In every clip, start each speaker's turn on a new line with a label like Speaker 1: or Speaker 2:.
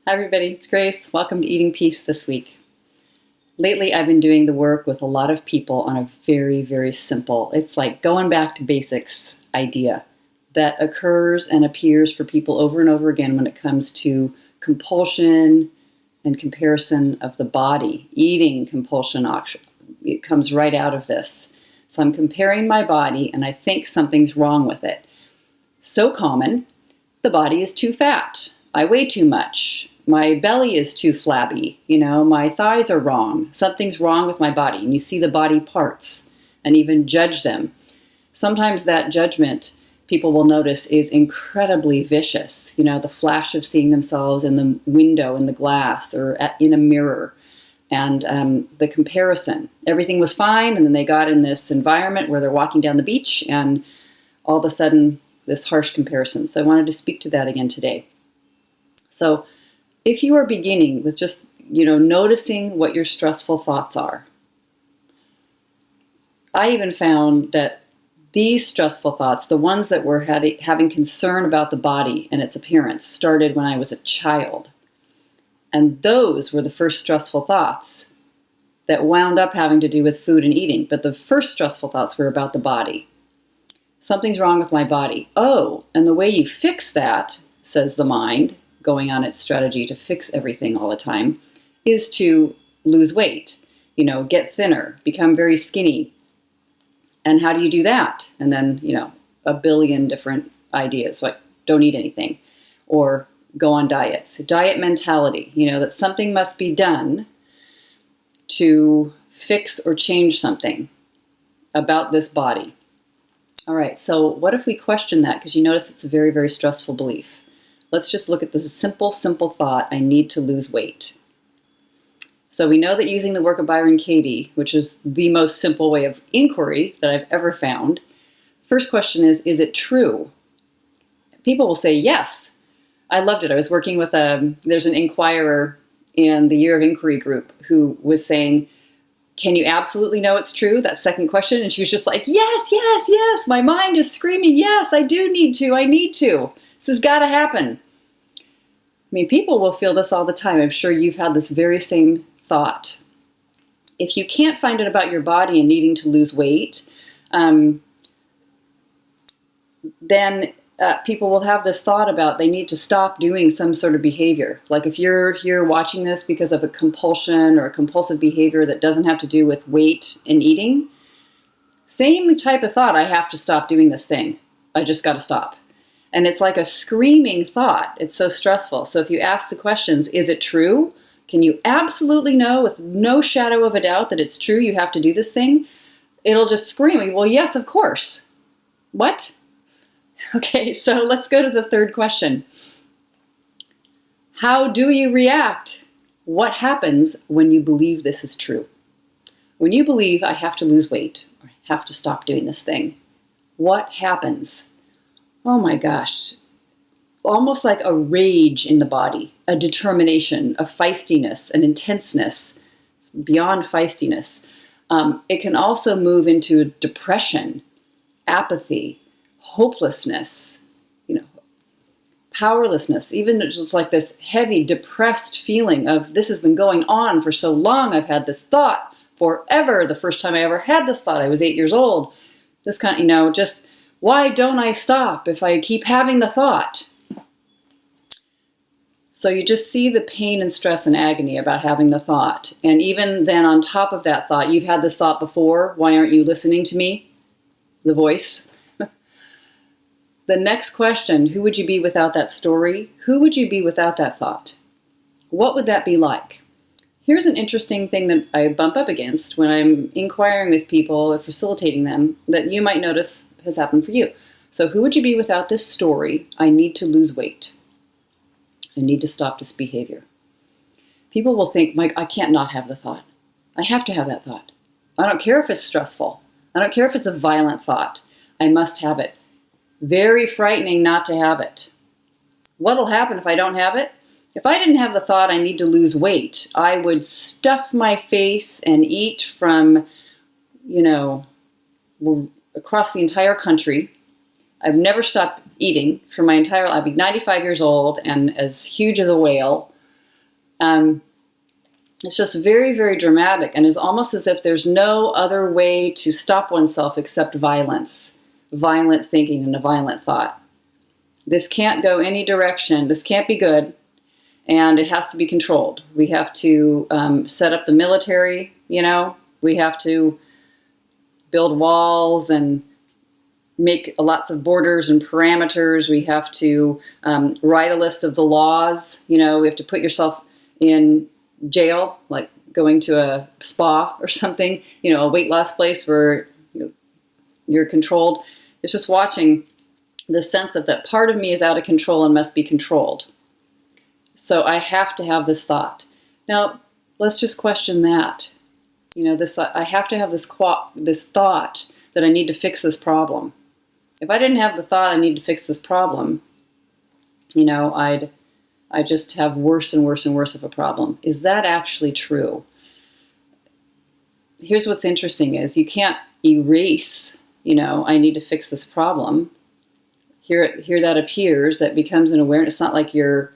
Speaker 1: Hi everybody, it's Grace. Welcome to Eating Peace this week. Lately I've been doing the work with a lot of people on a very simple, it's like going back to basics idea that occurs and appears for people over and over again when it comes to compulsion and comparison of the body. Eating compulsion, it comes right out of this. So I'm comparing my body and I think something's wrong with it. So common, the body is too fat. I weigh too much. My belly is too flabby, my thighs are wrong. Something's wrong with my body. And you see the body parts and even judge them. Sometimes that judgment, people will notice, is incredibly vicious. The flash of seeing themselves in the window, in the glass, or in a mirror. And the comparison. Everything was fine, and then they got in this environment where they're walking down the beach, and all of a sudden, this harsh comparison. So I wanted to speak to that again today. So if you are beginning with just, noticing what your stressful thoughts are, I even found that these stressful thoughts, the ones that were having concern about the body and its appearance, started when I was a child. And those were the first stressful thoughts that wound up having to do with food and eating. But the first stressful thoughts were about the body. Something's wrong with my body. Oh, and the way you fix that, says the mind, going on its strategy to fix everything all the time, is to lose weight, get thinner, become very skinny. And how do you do that? And then, a billion different ideas, like don't eat anything or go on diets. Diet mentality, that something must be done to fix or change something about this body. All right, so what if we question that? Because you notice it's a very stressful belief. Let's just look at the simple thought, I need to lose weight. So we know that using the work of Byron Katie, which is the most simple way of inquiry that I've ever found, first question is it true? People will say, yes. I loved it. I was working with there's an inquirer in the Year of Inquiry group who was saying, can you absolutely know it's true? That second question. And she was just like, yes. My mind is screaming, yes, I do need to. I need to. This has got to happen. People will feel this all the time. I'm sure you've had this very same thought. If you can't find it about your body and needing to lose weight, then people will have this thought about they need to stop doing some sort of behavior. Like if you're here watching this because of a compulsion or a compulsive behavior that doesn't have to do with weight and eating, same type of thought, I have to stop doing this thing. I just got to stop. And it's like a screaming thought. It's so stressful. So if you ask the questions, is it true? Can you absolutely know with no shadow of a doubt that it's true you have to do this thing? It'll just scream, well, yes, of course. What? Okay, so let's go to the third question. How do you react? What happens when you believe this is true? When you believe I have to lose weight or I have to stop doing this thing, what happens? Oh my gosh, almost like a rage in the body, a determination, a feistiness, an intenseness, beyond feistiness. It can also move into depression, apathy, hopelessness, powerlessness, even just like this heavy, depressed feeling of this has been going on for so long. I've had this thought forever. The first time I ever had this thought, I was 8 years old. This kind of, just why don't I stop if I keep having the thought? So you just see the pain and stress and agony about having the thought. And even then on top of that thought, you've had this thought before. Why aren't you listening to me? The voice. The next question, who would you be without that story? Who would you be without that thought? What would that be like? Here's an interesting thing that I bump up against when I'm inquiring with people or facilitating them that you might notice has happened for you. So who would you be without this story? I need to lose weight. I need to stop this behavior. People will think, Mike, I can't not have the thought. I have to have that thought. I don't care if it's stressful. I don't care if it's a violent thought. I must have it. Very frightening not to have it. What'll happen if I don't have it? If I didn't have the thought I need to lose weight, I would stuff my face and eat from, across the entire country. I've never stopped eating for my entire life. I'll be 95 years old and as huge as a whale. It's just very, very dramatic, and is almost as if there's no other way to stop oneself except violence, violent thinking and a violent thought. This can't go any direction. This can't be good, and it has to be controlled. We have to set up the military, we have to build walls and make lots of borders and parameters. We have to write a list of the laws. We have to put yourself in jail, like going to a spa or something, a weight loss place where you're controlled. It's just watching the sense of that part of me is out of control and must be controlled. So I have to have this thought. Now, let's just question that. I have to have this thought that I need to fix this problem. If I didn't have the thought I need to fix this problem, I just have worse and worse and worse of a problem. Is that actually true? Here's what's interesting is you can't erase, I need to fix this problem. Here that appears, that becomes an awareness. It's not like you're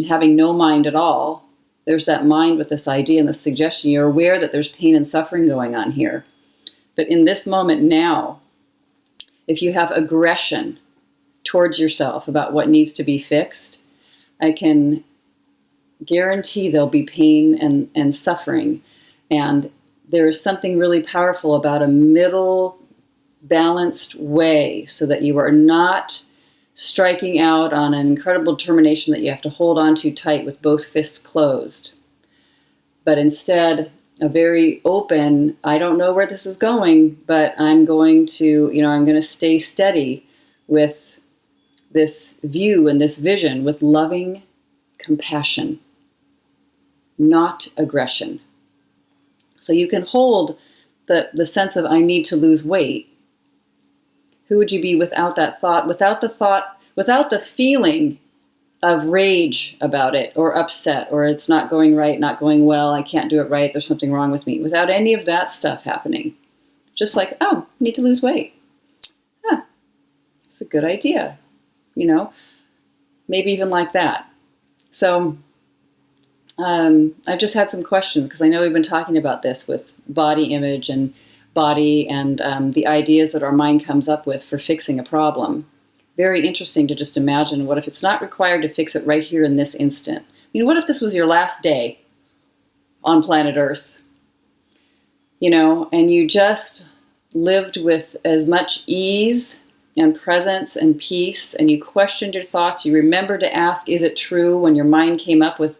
Speaker 1: having no mind at all. There's that mind with this idea and this suggestion. You're aware that there's pain and suffering going on here. But in this moment now, if you have aggression towards yourself about what needs to be fixed, I can guarantee there'll be pain and suffering. And there is something really powerful about a middle balanced way so that you are not striking out on an incredible determination that you have to hold on to tight with both fists closed. But instead, a very open, I don't know where this is going, but I'm going to, I'm going to stay steady with this view and this vision with loving compassion, not aggression. So you can hold the sense of I need to lose weight. Who would you be without that thought, without the feeling of rage about it or upset or it's not going right, not going well, I can't do it right, there's something wrong with me, without any of that stuff happening. Just like, oh, I need to lose weight. Huh, it's a good idea. Maybe even like that. So I've just had some questions because I know we've been talking about this with body image and body and the ideas that our mind comes up with for fixing a problem. Very interesting to just imagine, what if it's not required to fix it right here in this instant? What if this was your last day on planet Earth? And you just lived with as much ease and presence and peace, and you questioned your thoughts. You remembered to ask, is it true, when your mind came up with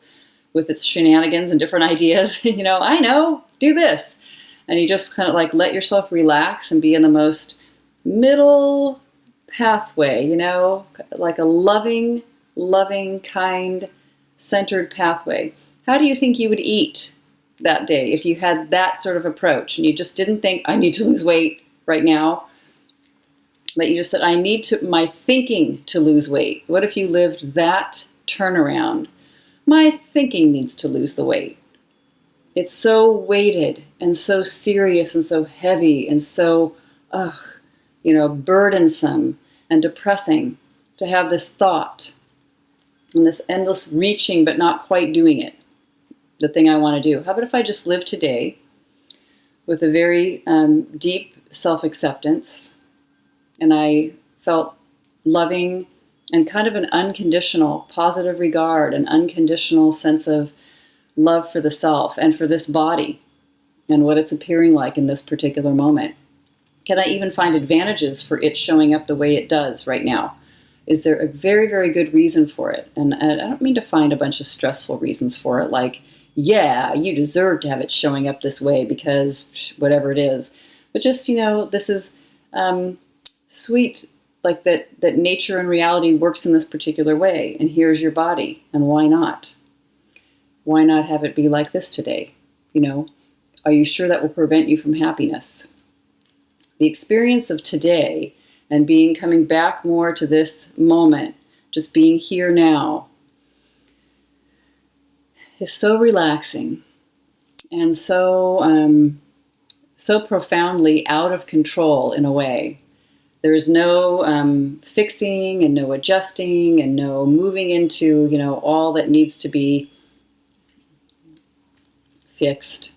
Speaker 1: its shenanigans and different ideas? I know, do this. And you just kind of like let yourself relax and be in the most middle pathway, like a loving, kind, centered pathway. How do you think you would eat that day if you had that sort of approach and you just didn't think, I need to lose weight right now, but you just said, I need my thinking to lose weight? What if you lived that turnaround? My thinking needs to lose the weight. It's so weighted and so serious and so heavy and so, burdensome and depressing to have this thought and this endless reaching but not quite doing it, the thing I want to do. How about if I just live today with a very deep self-acceptance, and I felt loving and kind of an unconditional positive regard, an unconditional sense of love for the self and for this body and what it's appearing like in this particular moment. Can I even find advantages for it showing up the way it does right now? Is there a very, very good reason for it? And I don't mean to find a bunch of stressful reasons for it, like, yeah, you deserve to have it showing up this way because whatever it is. But just, this is sweet, like that nature and reality works in this particular way, and here's your body, and why not? Why not have it be like this today? Are you sure that will prevent you from happiness? The experience of today and coming back more to this moment, just being here now, is so relaxing and so profoundly out of control in a way There's no fixing and no adjusting and no moving into, all that needs to be fixed,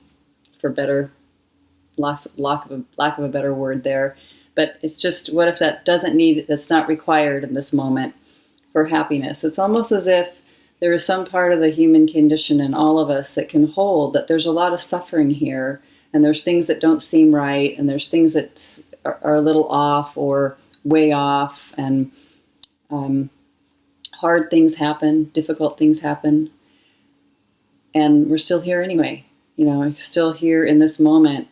Speaker 1: for better, lack of a better word there. But it's just, what if that's not required in this moment for happiness? It's almost as if there is some part of the human condition in all of us that can hold that there's a lot of suffering here, and there's things that don't seem right, and there's things that are a little off or way off, and hard things happen, difficult things happen, and we're still here anyway. Still here in this moment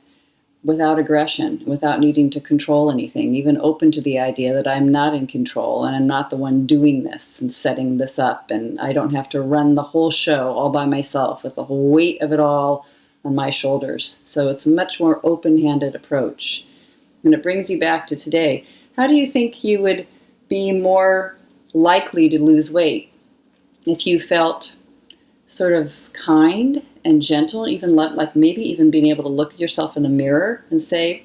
Speaker 1: without aggression, without needing to control anything, even open to the idea that I'm not in control and I'm not the one doing this and setting this up, and I don't have to run the whole show all by myself with the whole weight of it all on my shoulders. So it's a much more open-handed approach. And it brings you back to today. How do you think you would be more likely to lose weight if you felt sort of kind and gentle, even like maybe even being able to look at yourself in the mirror and say,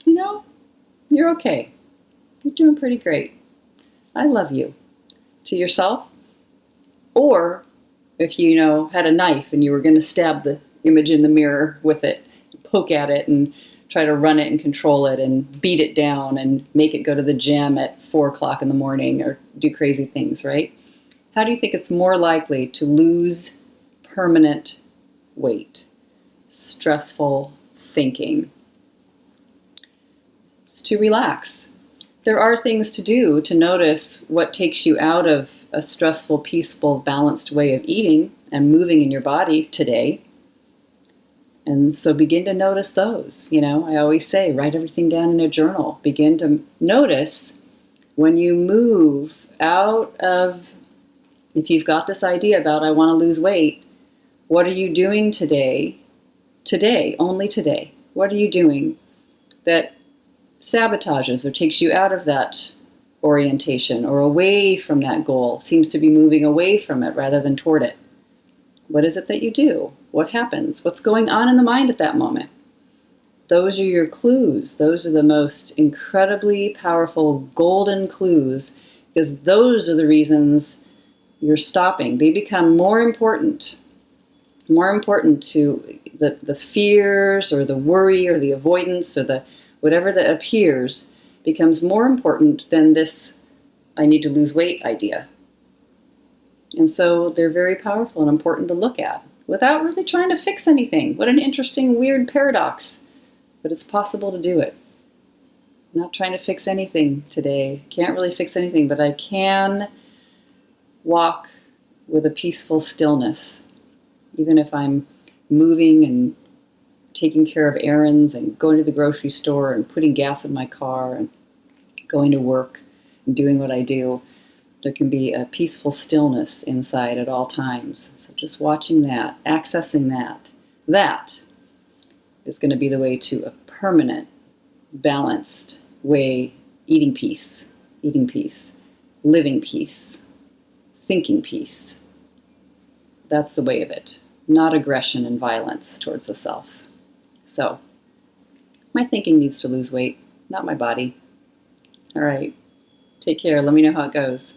Speaker 1: you're okay. You're doing pretty great. I love you, to yourself? Or if you had a knife and you were going to stab the image in the mirror with it, poke at it and try to run it and control it and beat it down and make it go to the gym at 4 o'clock in the morning or do crazy things, right? How do you think it's more likely to lose permanent weight? Stressful thinking. It's to relax. There are things to do to notice what takes you out of a stressful, peaceful, balanced way of eating and moving in your body today. And so begin to notice those. I always say, write everything down in a journal. Begin to notice when you move out of, if you've got this idea about, I want to lose weight, what are you doing today, only today? What are you doing that sabotages or takes you out of that orientation or away from that goal, seems to be moving away from it rather than toward it? What is it that you do? What happens? What's going on in the mind at that moment? Those are your clues. Those are the most incredibly powerful golden clues, because those are the reasons you're stopping. They become more important to the fears or the worry or the avoidance or the whatever that appears becomes more important than this I need to lose weight idea. And so they're very powerful and important to look at without really trying to fix anything. What an interesting, weird paradox. But it's possible to do it. I'm not trying to fix anything today. Can't really fix anything, but I can walk with a peaceful stillness. Even if I'm moving and taking care of errands and going to the grocery store and putting gas in my car and going to work and doing what I do, there can be a peaceful stillness inside at all times. So just watching that, accessing that is going to be the way to a permanent, balanced way, eating peace, living peace, thinking peace. That's the way of it, not aggression and violence towards the self. So, my thinking needs to lose weight, not my body. All right, take care. Let me know how it goes.